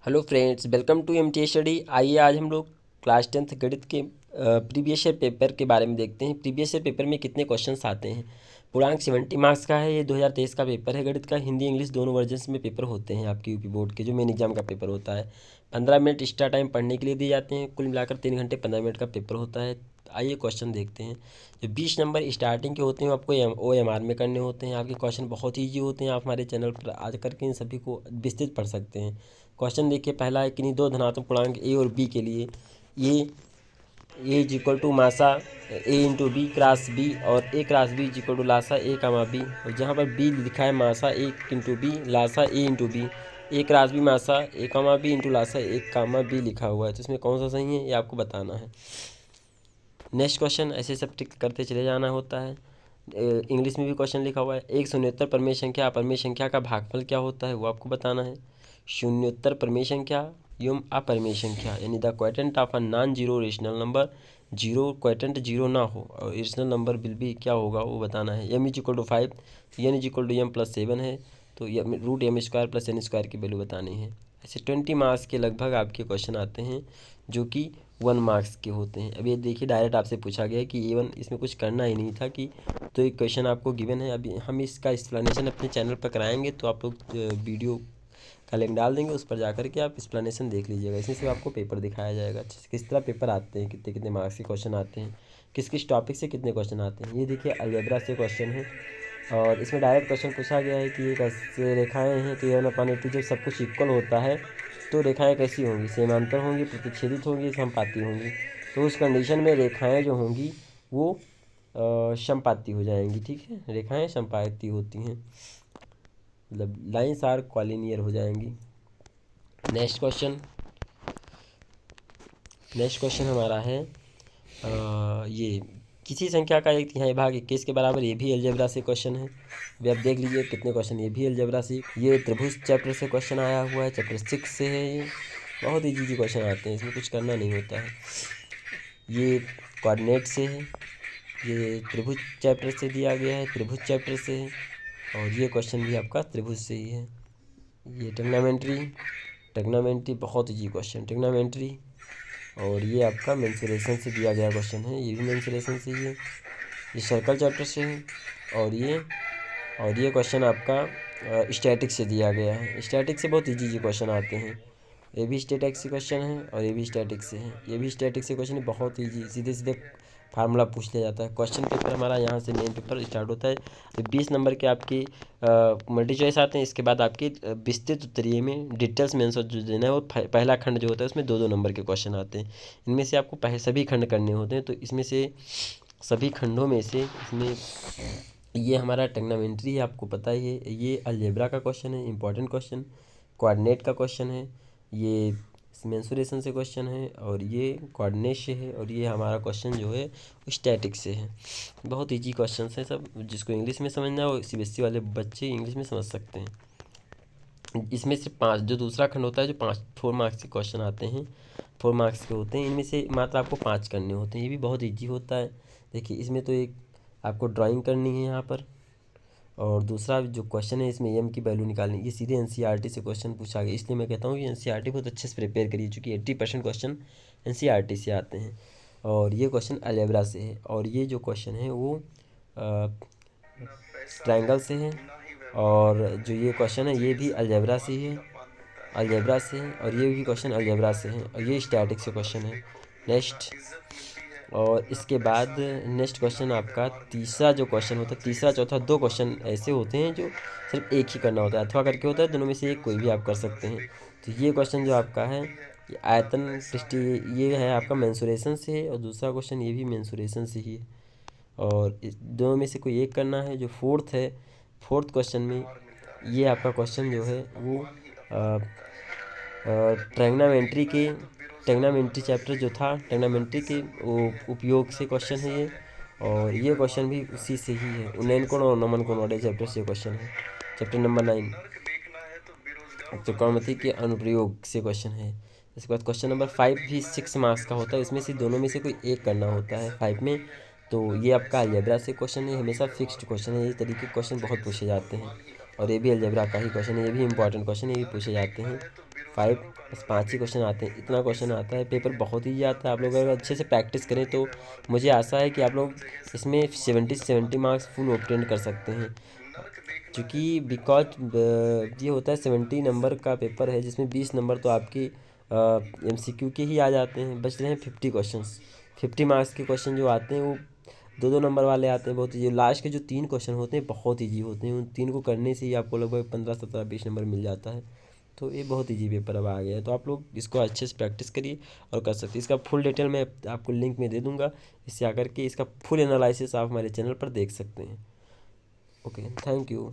Hello friends, welcome to MT study. आइए आज हम लोग क्लास 10th गणित के प्रीवियस ईयर पेपर के बारे में देखते हैं। प्रीवियस ईयर पेपर में कितने क्वेश्चंस आते हैं। पूर्णांक 70 मार्क्स का है। ये 2023 का पेपर है गणित का। हिंदी इंग्लिश दोनों वर्जन्स में पेपर होते हैं आपके यूपी बोर्ड के, जो मेन एग्जाम का पेपर होता है। 15 मिनट एक्स्ट्रा टाइम पढ़ने के लिए दिए जाते हैं। कुल मिलाकर 3 घंटे 15 मिनट का पेपर होता है। आइए क्वेश्चन देखते हैं। जो 20 नंबर स्टार्टिंग के होते हैं वो आपको OMR में करने होते हैं। आपके क्वेश्चन बहुत ईजी होते हैं। आप हमारे चैनल पर आ करके इन सभी को विस्तृत पढ़ सकते हैं। क्वेश्चन देखिए, पहला है किन्हीं दो धनात्मक पूर्णांक ए और बी के लिए ए इज इक्वल टू मासा A into B cross B और A cross B is equal to लासा ए कामा बी। और जहाँ पर बी लिखा है मासा ए इंटू बी लासा A into B, A cross B मासा ए कामा बी इंटू लासा ए कामा बी लिखा हुआ है, तो इसमें कौन सा सही है ये आपको बताना है। नेक्स्ट क्वेश्चन ऐसे सब टिक करते चले जाना होता है। इंग्लिश में भी क्वेश्चन लिखा हुआ है, एक शून्योत्तर परमेय संख्या का भागफल क्या होता है वो आपको बताना है। शून्योत्तर परमेय संख्या एवं अपरमेय संख्या यानी the quotient of a non zero rational number, zero quotient zero ना हो और रेशनल नंबर विल बी क्या होगा वो बताना है। m is equal to 5, n is equal to m plus 7 है, तो root m square plus n square की वैल्यू बतानी है। ऐसे 20 मार्क्स के लगभग आपके क्वेश्चन आते हैं जो कि 1 मार्क्स के होते हैं। अब ये देखिए, डायरेक्ट आपसे पूछा गया कि A1 इसमें कुछ करना ही नहीं था कि, तो एक क्वेश्चन आपको गिवन है। अभी हम इसका एक्सप्लेनेशन अपने चैनल पर कराएंगे, तो आप लोग वीडियो का लिंक डाल देंगे, उस पर जाकर के आप एक्सप्लेनेशन देख लीजिएगा। इसमें से आपको पेपर दिखाया जाएगा अच्छे से, किस तरह पेपर आते हैं, कितने कितने मार्क्स के क्वेश्चन आते हैं, किस किस टॉपिक से कितने क्वेश्चन आते हैं। ये देखिए अलजेब्रा से क्वेश्चन है और इसमें डायरेक्ट क्वेश्चन पूछा गया है कि ये कैसे रेखाएँ हैं कि A1/A2 जब सब कुछ इक्वल होता है तो रेखाएँ कैसी होंगी, समांतर होंगी, प्रतिच्छेदित होंगी, समपाती होंगी। तो उस कंडीशन में रेखाएँ जो होंगी वो समपाती हो जाएंगी। ठीक है, रेखाएँ समपाती होती हैं, मतलब लाइन्स आर कॉलिनियर हो जाएंगी। नेक्स्ट क्वेश्चन हमारा है ये किसी संख्या का एक तिहाई भाग 21 के बराबर, ये भी अलजेब्रा से क्वेश्चन है। अभी आप देख लीजिए कितने क्वेश्चन, ये भी अलजेब्रा से, ये त्रिभुज चैप्टर से क्वेश्चन आया हुआ है, चैप्टर 6 से है। ये बहुत इजी क्वेश्चन आते हैं, इसमें कुछ करना नहीं होता है। ये कोऑर्डिनेट से है, ये त्रिभुज चैप्टर से दिया गया है, त्रिभुज चैप्टर से है। और ये क्वेश्चन भी आपका त्रिभुज से ही है। ये टेग्नामेंट्री बहुत इजी क्वेश्चन, टेग्नामेंट्री। और ये आपका मेंसुरेशन से दिया गया क्वेश्चन है, ये भी मेंसुरेशन से ही है। ये सर्कल चैप्टर से है। और ये क्वेश्चन आपका स्टैटिक से दिया गया है। स्टैटिक से बहुत इजी क्वेश्चन आते हैं। ये भी स्टैटिक से क्वेश्चन है और ये भी स्टैटिक से है। ये भी स्टैटिक से क्वेश्चन है, बहुत ईजी, सीधे सीधे फार्मूला पूछ लिया जाता है। क्वेश्चन पेपर हमारा यहाँ से मेन पेपर स्टार्ट होता है। तो 20 नंबर के आपके मल्टी चॉइस आते हैं। इसके बाद आपके विस्तृत उत्तरीय में डिटेल्स में आंसर जो देना है वो पहला खंड जो होता है उसमें 2-2 नंबर के क्वेश्चन आते हैं। इनमें से आपको सभी खंड करने होते हैं। तो इसमें से सभी खंडों में से इसमें ये हमारा टेग्नामेंट्री है, आपको पता ही है। ये अलजेब्रा का क्वेश्चन है, इंपॉर्टेंट क्वेश्चन। कोऑर्डिनेट का क्वेश्चन है, ये मेंसुरेशन से क्वेश्चन है, और ये कोऑर्डिनेट से है, और ये हमारा क्वेश्चन जो है स्टैटिक से है। बहुत इजी क्वेश्चन है सब। जिसको इंग्लिश में समझना हो, CBSE वाले बच्चे इंग्लिश में समझ सकते हैं। इसमें से 5 जो दूसरा खंड होता है, जो 4 मार्क्स के क्वेश्चन आते हैं, 4 मार्क्स के होते हैं। इनमें से मात्र आपको 5 करने होते हैं। ये भी बहुत ईजी होता है। देखिए, इसमें तो एक आपको ड्राइंग करनी है यहाँ पर, और दूसरा जो क्वेश्चन है इसमें m की वैल्यू निकालनी। ये सीधे NCERT से क्वेश्चन पूछा गया, इसलिए मैं कहता हूँ कि NCERT बहुत अच्छे से प्रिपेयर करिए, चूँकि 80% क्वेश्चन NCERT से आते हैं। और ये क्वेश्चन अलजेब्रा से है, और ये जो क्वेश्चन है वो ट्रायंगल से है। और जो ये क्वेश्चन है ये भी अलजेब्रा से ही है, और ये भी क्वेश्चन अलजेब्रा से है, और ये स्टैटिक से क्वेश्चन है। नेक्स्ट, और इसके बाद नेक्स्ट क्वेश्चन आपका तीसरा जो क्वेश्चन होता है, तीसरा चौथा 2 क्वेश्चन ऐसे होते हैं जो सिर्फ एक ही करना होता है, अथवा करके होता है। दोनों में से एक कोई भी आप कर सकते हैं। तो ये क्वेश्चन जो आपका है, ये आयतन पृष्ठ, ये है आपका मेंसुरेशन से है, और दूसरा क्वेश्चन ये भी मेंसुरेशन से ही है। और दोनों में से कोई एक करना है। जो फोर्थ क्वेश्चन में ये आपका क्वेश्चन जो है वो टेग्नामेंट्री चैप्टर जो था, टेग्नामेंट्री के उपयोग से क्वेश्चन है ये। और ये क्वेश्चन भी उसी से ही है, उन्नयन कोण और नमन कोण वाले चैप्टर से क्वेश्चन है, चैप्टर नंबर 9 त्रिकोणमिति के अनुप्रयोग से क्वेश्चन है। इसके बाद क्वेश्चन नंबर 5 भी 6 मार्क्स का होता है। इसमें से दोनों में से कोई एक करना होता है 5 में। तो ये आपका अलजेब्रा से क्वेश्चन है, हमेशा फिक्स्ड क्वेश्चन है। इस तरीके के क्वेश्चन बहुत पूछे जाते हैं, और ये भी अलजेब्रा का ही क्वेश्चन है, ये भी इंपॉर्टेंट क्वेश्चन है, ये भी पूछे जाते हैं। 5 बस 5 ही क्वेश्चन आते हैं, इतना क्वेश्चन आता है। पेपर बहुत ईजी आता है। आप लोग अगर अच्छे से प्रैक्टिस करें तो मुझे आशा है कि आप लोग इसमें 70 मार्क्स फुल ऑब्टेन कर सकते हैं। क्योंकि बिकॉज ये होता है 70 नंबर का पेपर है, जिसमें 20 नंबर तो आपकी MCQ के ही आ जाते हैं। बच रहे हैं 50 क्वेश्चंस। 50 मार्क्स के क्वेश्चन जो आते हैं वो 2-2 नंबर वाले आते हैं। बहुत ईजी लास्ट के जो 3 क्वेश्चन होते हैं बहुत ईजी होते हैं। उन 3 को करने से ही आपको लगभग 15, 17, 20 नंबर मिल जाता है। तो ये बहुत ईजी पेपर अब आ गया है। तो आप लोग इसको अच्छे से प्रैक्टिस करिए और कर सकते हैं। इसका फुल डिटेल मैं आपको लिंक में दे दूँगा, इससे आकर के इसका फुल एनालिसिस आप हमारे चैनल पर देख सकते हैं। Okay, thank you.